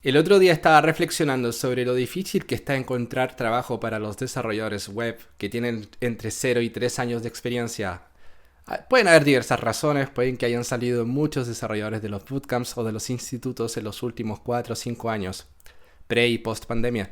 El otro día estaba reflexionando sobre lo difícil que está encontrar trabajo para los desarrolladores web que tienen entre 0 y 3 años de experiencia. Pueden haber diversas razones, pueden que hayan salido muchos desarrolladores de los bootcamps o de los institutos en los últimos 4 o 5 años, pre y post pandemia.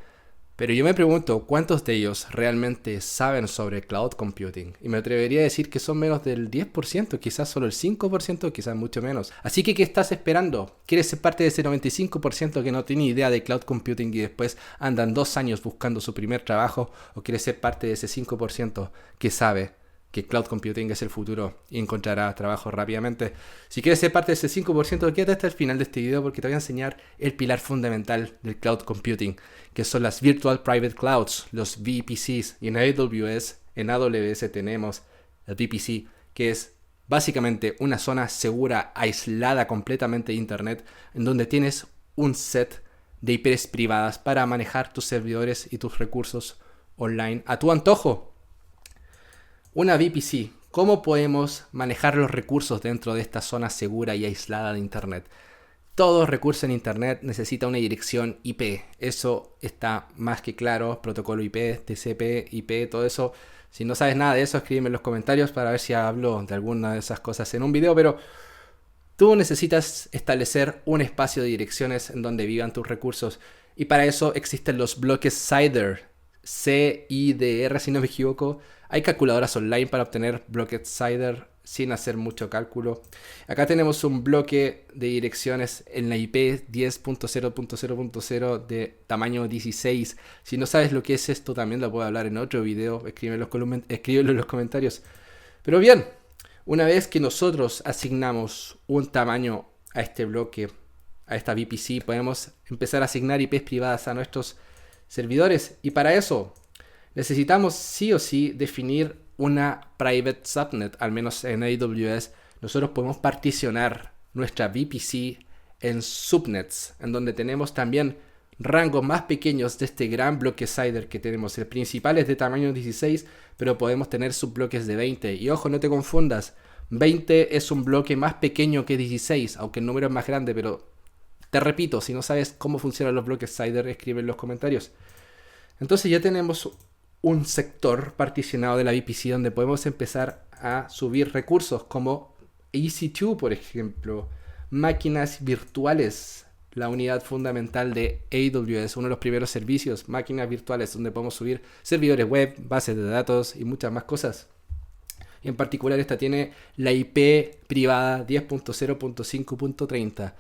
Pero yo me pregunto cuántos de ellos realmente saben sobre cloud computing. Y me atrevería a decir que son menos del 10%, quizás solo el 5%, quizás mucho menos. Así que, ¿qué estás esperando? ¿Quieres ser parte de ese 95% que no tiene idea de cloud computing y después andan 2 años buscando su primer trabajo? ¿O quieres ser parte de ese 5% que sabe que cloud computing es el futuro y encontrará trabajo rápidamente? Si quieres ser parte de ese 5%, quédate hasta el final de este video porque te voy a enseñar el pilar fundamental del cloud computing, que son las Virtual Private Clouds, los VPCs. Y en AWS tenemos el VPC, que es básicamente una zona segura, aislada completamente de Internet, en donde tienes un set de IPs privadas para manejar tus servidores y tus recursos online a tu antojo. Una VPC, ¿cómo podemos manejar los recursos dentro de esta zona segura y aislada de Internet? Todo recurso en Internet necesita una dirección IP. Eso está más que claro. Protocolo IP, TCP, IP, todo eso. Si no sabes nada de eso, escríbeme en los comentarios para ver si hablo de alguna de esas cosas en un video. Pero tú necesitas establecer un espacio de direcciones en donde vivan tus recursos. Y para eso existen los bloques CIDR. CIDR, si no me equivoco. Hay calculadoras online para obtener bloques CIDR sin hacer mucho cálculo. Acá tenemos un bloque de direcciones en la IP 10.0.0.0 de tamaño 16. Si no sabes lo que es esto, también lo puedo hablar en otro video. Escríbelo en los comentarios. Pero bien, una vez que nosotros asignamos un tamaño a este bloque, a esta VPC, podemos empezar a asignar IPs privadas a nuestros servidores. Y para eso necesitamos sí o sí definir una private subnet. Al menos en AWS nosotros podemos particionar nuestra VPC en subnets, en donde tenemos también rangos más pequeños de este gran bloque CIDR que tenemos. El principal es de tamaño 16, pero podemos tener subbloques de 20. Y ojo, no te confundas, 20 es un bloque más pequeño que 16, aunque el número es más grande. Pero te repito, si no sabes cómo funcionan los bloques CIDR, escribe en los comentarios. Entonces ya tenemos un sector particionado de la VPC donde podemos empezar a subir recursos como EC2, por ejemplo, máquinas virtuales, la unidad fundamental de AWS, uno de los primeros servicios, máquinas virtuales donde podemos subir servidores web, bases de datos y muchas más cosas. Y en particular esta tiene la IP privada 10.0.5.30.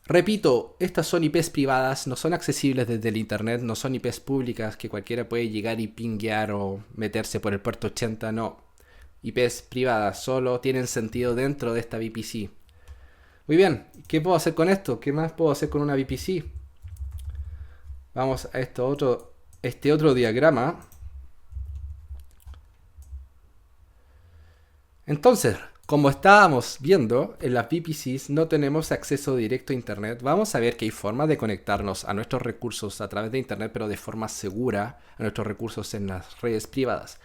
Repito, estas son IPs privadas, no son accesibles desde el internet, no son IPs públicas que cualquiera puede llegar y pinguear o meterse por el puerto 80, no. IPs privadas solo tienen sentido dentro de esta VPC. Muy bien, ¿qué puedo hacer con esto? ¿Qué más puedo hacer con una VPC? Vamos a este otro diagrama. Entonces, como estábamos viendo, en las VPCs no tenemos acceso directo a Internet. Vamos a ver que hay formas de conectarnos a nuestros recursos a través de Internet, pero de forma segura a nuestros recursos en las redes privadas.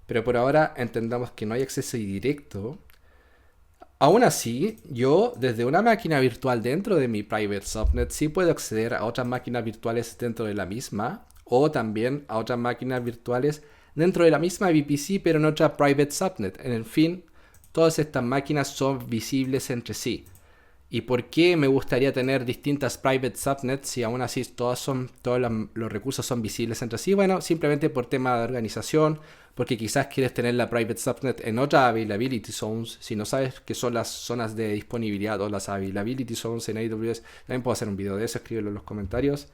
Pero por ahora entendamos que no hay acceso directo. Aún así, yo desde una máquina virtual dentro de mi private subnet sí puedo acceder a otras máquinas virtuales dentro de la misma, o también a otras máquinas virtuales dentro de la misma VPC, pero en otra private subnet. En fin, todas estas máquinas son visibles entre sí. ¿Y por qué me gustaría tener distintas private subnets si aún así todos los recursos son visibles entre sí? Bueno, simplemente por tema de organización, porque quizás quieres tener la private subnet en otra availability zones. Si no sabes qué son las zonas de disponibilidad o las availability zones en AWS, también puedo hacer un video de eso, escríbelo en los comentarios.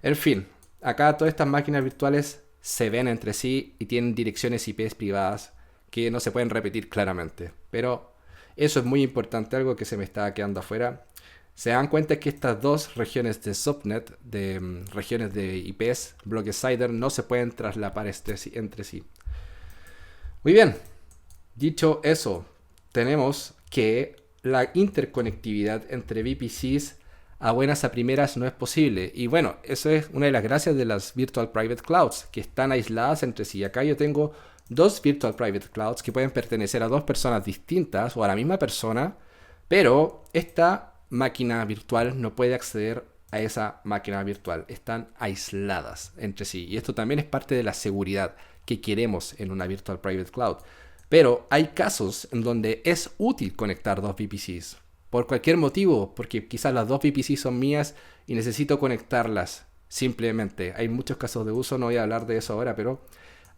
En fin, acá todas estas máquinas virtuales se ven entre sí y tienen direcciones IPs privadas que no se pueden repetir claramente. Pero eso es muy importante, algo que se me estaba quedando afuera. Se dan cuenta que estas dos regiones de subnet, de regiones de IPs, bloques CIDR, no se pueden traslapar entre sí. Muy bien, dicho eso, tenemos que la interconectividad entre VPCs a buenas a primeras no es posible. Y bueno, eso es una de las gracias de las Virtual Private Clouds, que están aisladas entre sí. Acá yo tengo dos Virtual Private Clouds que pueden pertenecer a dos personas distintas o a la misma persona, pero esta máquina virtual no puede acceder a esa máquina virtual. Están aisladas entre sí. Y esto también es parte de la seguridad que queremos en una Virtual Private Cloud. Pero hay casos en donde es útil conectar dos VPCs. Por cualquier motivo, porque quizás las dos VPCs son mías y necesito conectarlas. Simplemente, hay muchos casos de uso, no voy a hablar de eso ahora, pero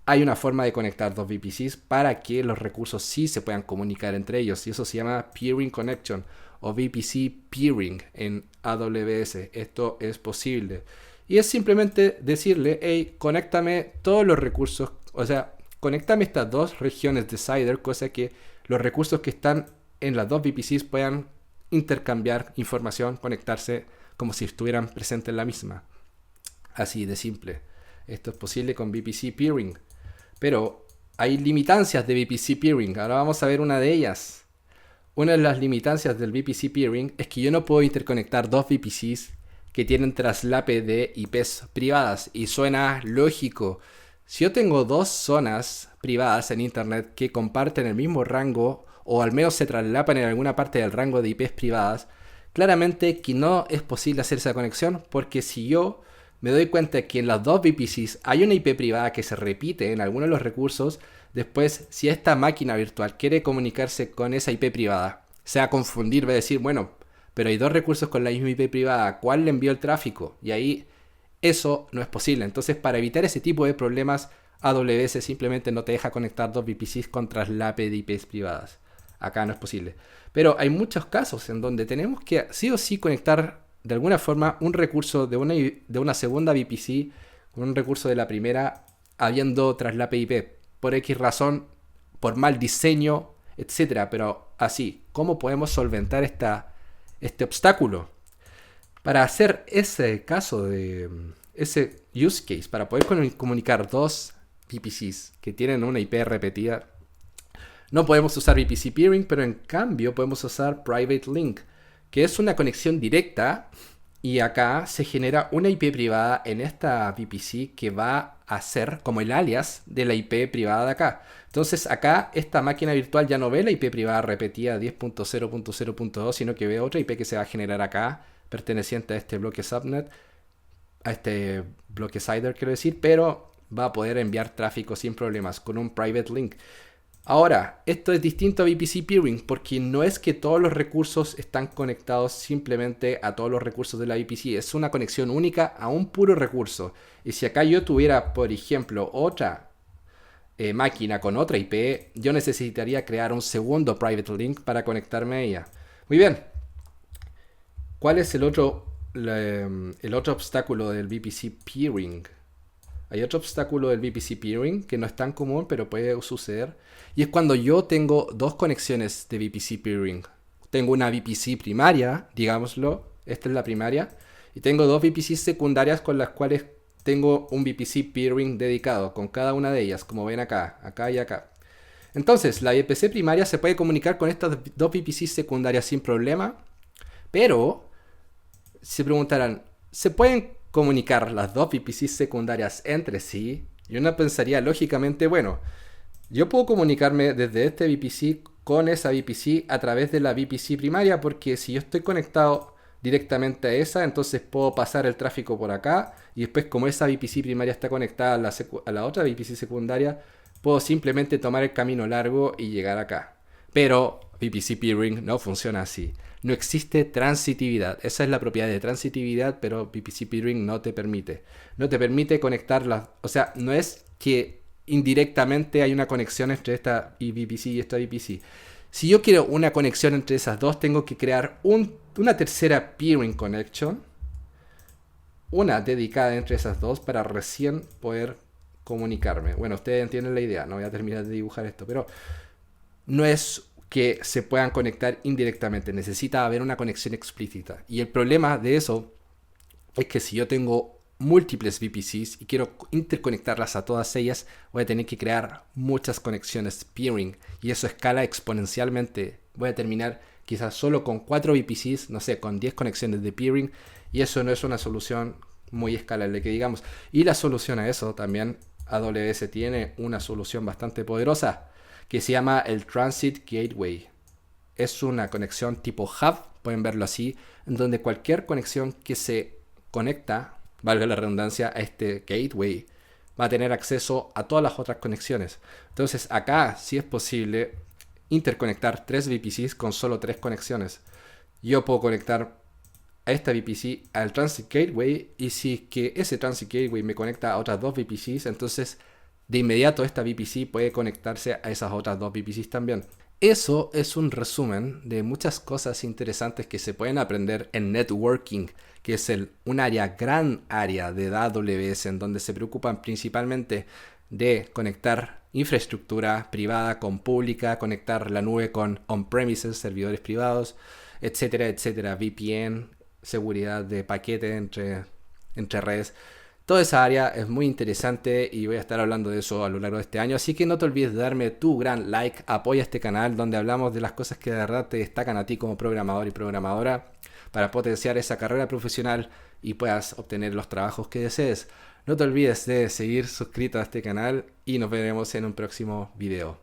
hay una forma de conectar dos VPCs para que los recursos sí se puedan comunicar entre ellos. Y eso se llama Peering Connection o VPC Peering en AWS. Esto es posible. Y es simplemente decirle, hey, conéctame todos los recursos, o sea, conéctame estas dos regiones de CIDR, cosa que los recursos que están en las dos VPCs puedan intercambiar información, conectarse como si estuvieran presentes en la misma. Así de simple. Esto es posible con VPC Peering. Pero hay limitancias de VPC Peering. Ahora vamos a ver una de ellas. Una de las limitancias del VPC Peering es que yo no puedo interconectar dos VPCs que tienen traslape de IPs privadas. Y suena lógico. Si yo tengo dos zonas privadas en Internet que comparten el mismo rango o al menos se traslapan en alguna parte del rango de IPs privadas, claramente que no es posible hacer esa conexión, porque si yo me doy cuenta que en las dos VPCs hay una IP privada que se repite en algunos de los recursos, después si esta máquina virtual quiere comunicarse con esa IP privada, se va a confundir, va a decir, bueno, pero hay dos recursos con la misma IP privada, ¿cuál le envió el tráfico? Y ahí eso no es posible. Entonces, para evitar ese tipo de problemas, AWS simplemente no te deja conectar dos VPCs con traslape de IPs privadas. Acá no es posible. Pero hay muchos casos en donde tenemos que sí o sí conectar de alguna forma un recurso de una segunda VPC con un recurso de la primera habiendo traslape IP. Por X razón, por mal diseño, etcétera. Pero así, ¿cómo podemos solventar este obstáculo? Para hacer ese caso de ese use case, para poder comunicar dos VPCs que tienen una IP repetida, no podemos usar VPC Peering, pero en cambio podemos usar Private Link, que es una conexión directa y acá se genera una IP privada en esta VPC que va a ser como el alias de la IP privada de acá. Entonces acá esta máquina virtual ya no ve la IP privada repetida 10.0.0.2, sino que ve otra IP que se va a generar acá, perteneciente a este bloque subnet, a este bloque CIDR quiero decir, pero va a poder enviar tráfico sin problemas con un Private Link. Ahora, esto es distinto a VPC Peering porque no es que todos los recursos están conectados simplemente a todos los recursos de la VPC. Es una conexión única a un puro recurso. Y si acá yo tuviera, por ejemplo, otra máquina con otra IP, yo necesitaría crear un segundo Private Link para conectarme a ella. Muy bien. ¿Cuál es el otro obstáculo del VPC Peering? Hay otro obstáculo del VPC Peering que no es tan común, pero puede suceder. Y es cuando yo tengo dos conexiones de VPC Peering. Tengo una VPC primaria, digámoslo, esta es la primaria, y tengo dos VPC secundarias con las cuales tengo un VPC Peering dedicado, con cada una de ellas, como ven acá, acá y acá. Entonces, la VPC primaria se puede comunicar con estas dos VPC secundarias sin problema, pero se preguntarán, ¿se pueden comunicar las dos VPC secundarias entre sí? Y uno pensaría lógicamente, bueno, yo puedo comunicarme desde este VPC con esa VPC a través de la VPC primaria, porque si yo estoy conectado directamente a esa, entonces puedo pasar el tráfico por acá y después como esa VPC primaria está conectada a la otra VPC secundaria, puedo simplemente tomar el camino largo y llegar acá. Pero VPC Peering no funciona así. No existe transitividad. Esa es la propiedad de transitividad, pero VPC Peering no te permite. No te permite conectarlas. O sea, no es que indirectamente hay una conexión entre esta VPC y esta VPC. Si yo quiero una conexión entre esas dos, tengo que crear una tercera Peering Connection. Una dedicada entre esas dos para recién poder comunicarme. Bueno, ustedes entienden la idea. No voy a terminar de dibujar esto, pero no es que se puedan conectar indirectamente. Necesita haber una conexión explícita. Y el problema de eso es que si yo tengo múltiples VPCs y quiero interconectarlas a todas ellas, voy a tener que crear muchas conexiones peering. Y eso escala exponencialmente. Voy a terminar quizás solo con 4 VPCs, no sé, con 10 conexiones de peering. Y eso no es una solución muy escalable, que digamos. Y la solución a eso también, AWS tiene una solución bastante poderosa, que se llama el Transit Gateway. Es una conexión tipo hub, pueden verlo así, en donde cualquier conexión que se conecta, valga la redundancia, a este gateway, va a tener acceso a todas las otras conexiones. Entonces acá sí es posible interconectar 3 VPCs con solo 3 conexiones. Yo puedo conectar a esta VPC al Transit Gateway, y si es que ese Transit Gateway me conecta a otras 2 VPCs, entonces de inmediato esta VPC puede conectarse a esas otras 2 VPCs también. Eso es un resumen de muchas cosas interesantes que se pueden aprender en networking, que es un gran área de AWS, en donde se preocupan principalmente de conectar infraestructura privada con pública, conectar la nube con on-premises, servidores privados, etcétera, etcétera, VPN, seguridad de paquete entre redes. Toda esa área es muy interesante y voy a estar hablando de eso a lo largo de este año. Así que no te olvides de darme tu gran like, apoya este canal donde hablamos de las cosas que de verdad te destacan a ti como programador y programadora para potenciar esa carrera profesional y puedas obtener los trabajos que desees. No te olvides de seguir suscrito a este canal y nos veremos en un próximo video.